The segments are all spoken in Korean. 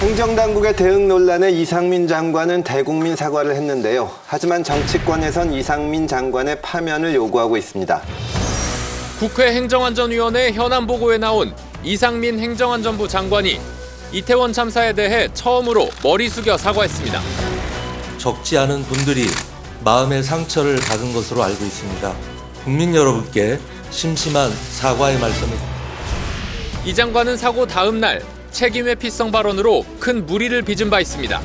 행정당국의 대응 논란에 이상민 장관은 대국민 사과를 했는데요. 하지만 정치권에선 이상민 장관의 파면을 요구하고 있습니다. 국회 행정안전위원회 현안보고에 나온 이상민 행정안전부 장관이 이태원 참사에 대해 처음으로 머리 숙여 사과했습니다. 적지 않은 분들이 마음의 상처를 받은 것으로 알고 있습니다. 국민 여러분께 심심한 사과의 말씀을. 이 장관은 사고 다음 날 책임 회피성 발언으로 큰 무리를 빚은 바 있습니다.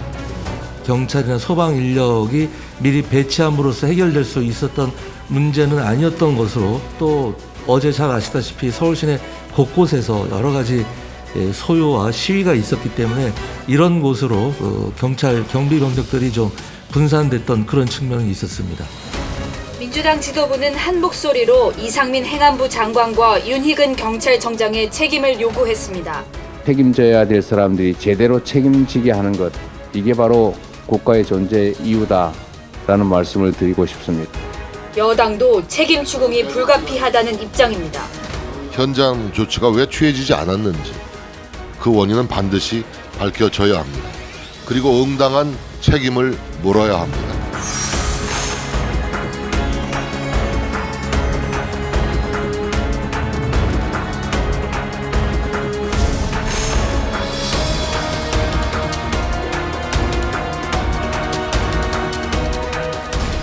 경찰이나 소방 인력이 미리 배치함으로써 해결될 수 있었던 문제는 아니었던 것으로, 또 어제 잘 아시다시피 서울 시내 곳곳에서 여러 가지 소요와 시위가 있었기 때문에 이런 곳으로 경찰 경비 병력들이 좀 분산됐던 그런 측면이 있었습니다. 민주당 지도부는 한 목소리로 이상민 행안부 장관과 윤희근 경찰청장의 책임을 요구했습니다. 책임져야 될 사람들이 제대로 책임지게 하는 것, 이게 바로 국가의 존재 이유다라는 말씀을 드리고 싶습니다. 여당도 책임 추궁이 불가피하다는 입장입니다. 현장 조치가 왜 취해지지 않았는지 그 원인은 반드시 밝혀져야 합니다. 그리고 응당한 책임을 물어야 합니다.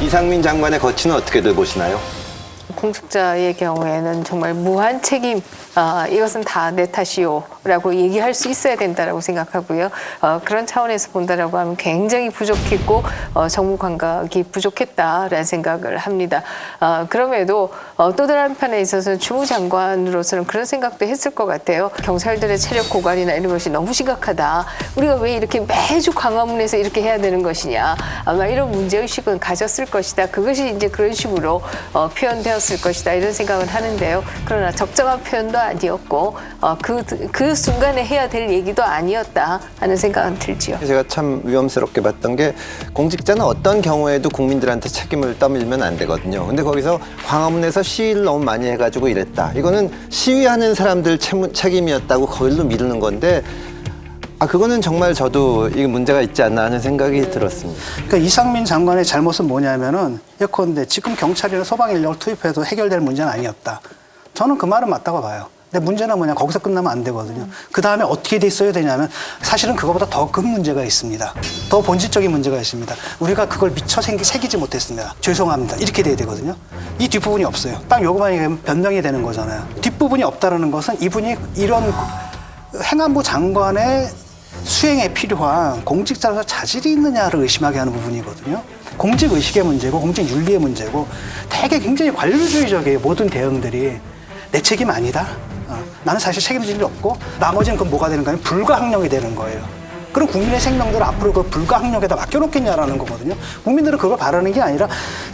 이상민 장관의 거취는 어떻게들 보시나요? 공직자의 경우에는 정말 무한 책임, 이것은 다 내 탓이요라고 얘기할 수 있어야 된다라고 생각하고요. 그런 차원에서 본다라고 하면 굉장히 부족했고 정무 감각이 부족했다라는 생각을 합니다. 그럼에도 또 다른 편에 있어서 주무장관으로서는 그런 생각도 했을 것 같아요. 경찰들의 체력 고갈이나 이런 것이 너무 심각하다. 우리가 왜 이렇게 매주 광화문에서 이렇게 해야 되는 것이냐. 아마 이런 문제의식은 가졌을 것이다. 그것이 이제 그런 식으로 표현되었을 것이다. 이런 생각을 하는데요. 그러나 적정한 표현도 아니었고 그 순간에 해야 될 얘기도 아니었다 하는 생각은 들지요. 제가 참 위험스럽게 봤던 게 공직자는 어떤 경우에도 국민들한테 책임을 떠밀면 안 되거든요. 근데 거기서 광화문에서 시위를 너무 많이 해가지고 이랬다. 이거는 시위하는 사람들 책임이었다고 거기로 미루는 건데 그거는 정말 저도 이게 문제가 있지 않나 하는 생각이 들었습니다. 그러니까 이상민 장관의 잘못은 뭐냐면은 예컨대 지금 경찰이나 소방 인력을 투입해도 해결될 문제는 아니었다. 저는 그 말은 맞다고 봐요. 근데 문제는 뭐냐, 거기서 끝나면 안 되거든요. 그 다음에 어떻게 돼 있어야 되냐면 사실은 그거보다 더 큰 문제가 있습니다. 더 본질적인 문제가 있습니다. 우리가 그걸 미처 새기지 못했습니다. 죄송합니다. 이렇게 돼야 되거든요. 이 뒷부분이 없어요. 딱 요거만 얘기하면 변명이 되는 거잖아요. 뒷부분이 없다는 것은 이분이 이런 행안부 장관의 수행에 필요한 공직자로서 자질이 있느냐를 의심하게 하는 부분이거든요. 공직의식의 문제고 공직윤리의 문제고 되게 굉장히 관료주의적이에요. 모든 대응들이. 내 책임 아니다. 나는 사실 책임질 일 없고 나머지는 그럼 뭐가 되는 거냐면 불가항력이 되는 거예요. 그럼 국민의 생명들을 앞으로 그 불가항력에다 맡겨놓겠냐라는 거거든요. 국민들은 그걸 바라는 게 아니라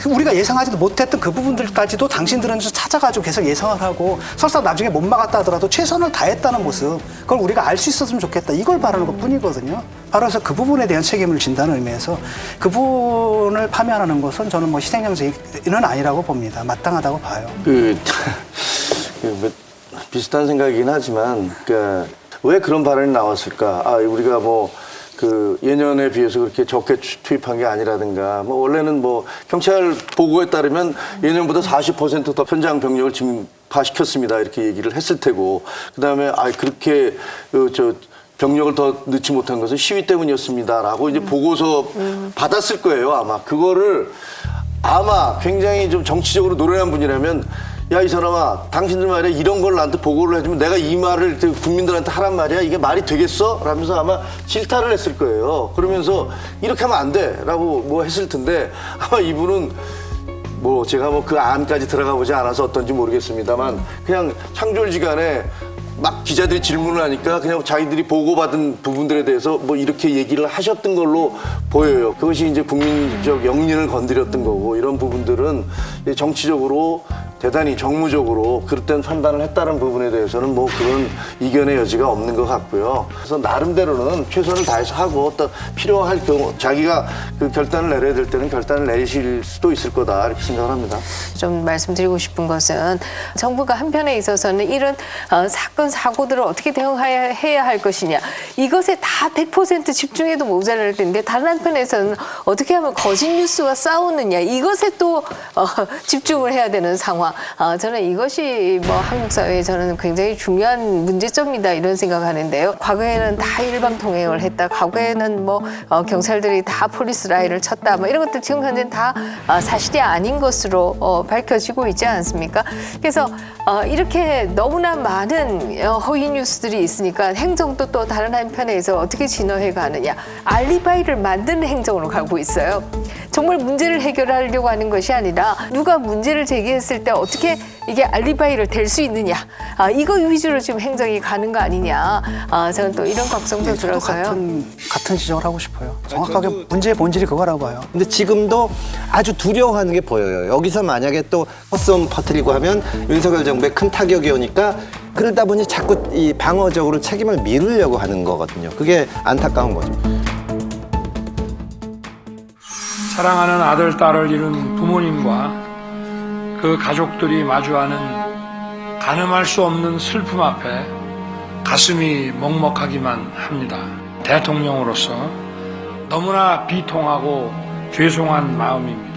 우리가 예상하지도 못했던 그 부분들까지도 당신들은 찾아가지고 계속 예상을 하고 설사 나중에 못 막았다 하더라도 최선을 다했다는 모습, 그걸 우리가 알 수 있었으면 좋겠다. 이걸 바라는 것 뿐이거든요. 바로 그래서 그 부분에 대한 책임을 진다는 의미에서 그 부분을 파면하는 것은 저는 뭐 희생양제는 아니라고 봅니다. 마땅하다고 봐요. 비슷한 생각이긴 하지만, 왜 그런 발언이 나왔을까? 우리가 예년에 비해서 그렇게 적게 투입한 게 아니라든가, 원래는 경찰 보고에 따르면 예년보다 40% 더 현장 병력을 증파시켰습니다. 이렇게 얘기를 했을 테고, 그 다음에, 그렇게, 병력을 더 넣지 못한 것은 시위 때문이었습니다라고 이제 보고서 받았을 거예요, 아마. 그거를 아마 굉장히 좀 정치적으로 노련한 분이라면 야, 이 사람아, 당신들 말이야, 이런 걸 나한테 보고를 해주면 내가 이 말을 국민들한테 하란 말이야? 이게 말이 되겠어? 라면서 아마 질타를 했을 거예요. 그러면서 이렇게 하면 안 돼! 라고 했을 텐데 아마 이분은 제가 그 안까지 들어가 보지 않아서 어떤지 모르겠습니다만 그냥 창졸지간에 막 기자들이 질문을 하니까 그냥 자기들이 보고받은 부분들에 대해서 이렇게 얘기를 하셨던 걸로 보여요. 그것이 이제 국민적 영린을 건드렸던 거고, 이런 부분들은 정치적으로 대단히 정무적으로 그릇된 판단을 했다는 부분에 대해서는 그런 이견의 여지가 없는 것 같고요. 그래서 나름대로는 최선을 다해서 하고 또 필요할 경우 자기가 그 결단을 내려야 될 때는 결단을 내리실 수도 있을 거다, 이렇게 생각을 합니다. 좀 말씀드리고 싶은 것은 정부가 한편에 있어서는 이런 사건 이런 사고들을 어떻게 대응해야 할 것이냐. 이것에 다 100% 집중해도 모자랄 텐데 다른 한편에서는 어떻게 하면 거짓 뉴스와 싸우느냐. 이것에 또 집중을 해야 되는 상황. 저는 이것이 뭐 한국 사회에 저는 굉장히 중요한 문제점이다 이런 생각하는데요. 과거에는 다 일방통행을 했다. 과거에는 뭐 경찰들이 다 폴리스 라인을 쳤다. 뭐 이런 것들 지금 현재는 다 사실이 아닌 것으로 밝혀지고 있지 않습니까? 그래서 이렇게 너무나 많은 허위 뉴스들이 있으니까 행정도 또 다른 한편에서 어떻게 진화해 가느냐. 알리바이를 만드는 행정으로 가고 있어요. 정말 문제를 해결하려고 하는 것이 아니라 누가 문제를 제기했을 때 어떻게 이게 알리바이를 댈 수 있느냐. 이거 위주로 지금 행정이 가는 거 아니냐. 저는 또 이런 걱정도 들어서요. 같은 지적을 하고 싶어요. 정확하게 문제의 본질이 그거라고 봐요. 근데 지금도 아주 두려워하는 게 보여요. 여기서 만약에 또 헛소음 퍼뜨리고 하면 윤석열 정부에 큰 타격이 오니까 그러다 보니 자꾸 이 방어적으로 책임을 미루려고 하는 거거든요. 그게 안타까운 거죠. 사랑하는 아들, 딸을 잃은 부모님과 그 가족들이 마주하는 가늠할 수 없는 슬픔 앞에 가슴이 먹먹하기만 합니다. 대통령으로서 너무나 비통하고 죄송한 마음입니다.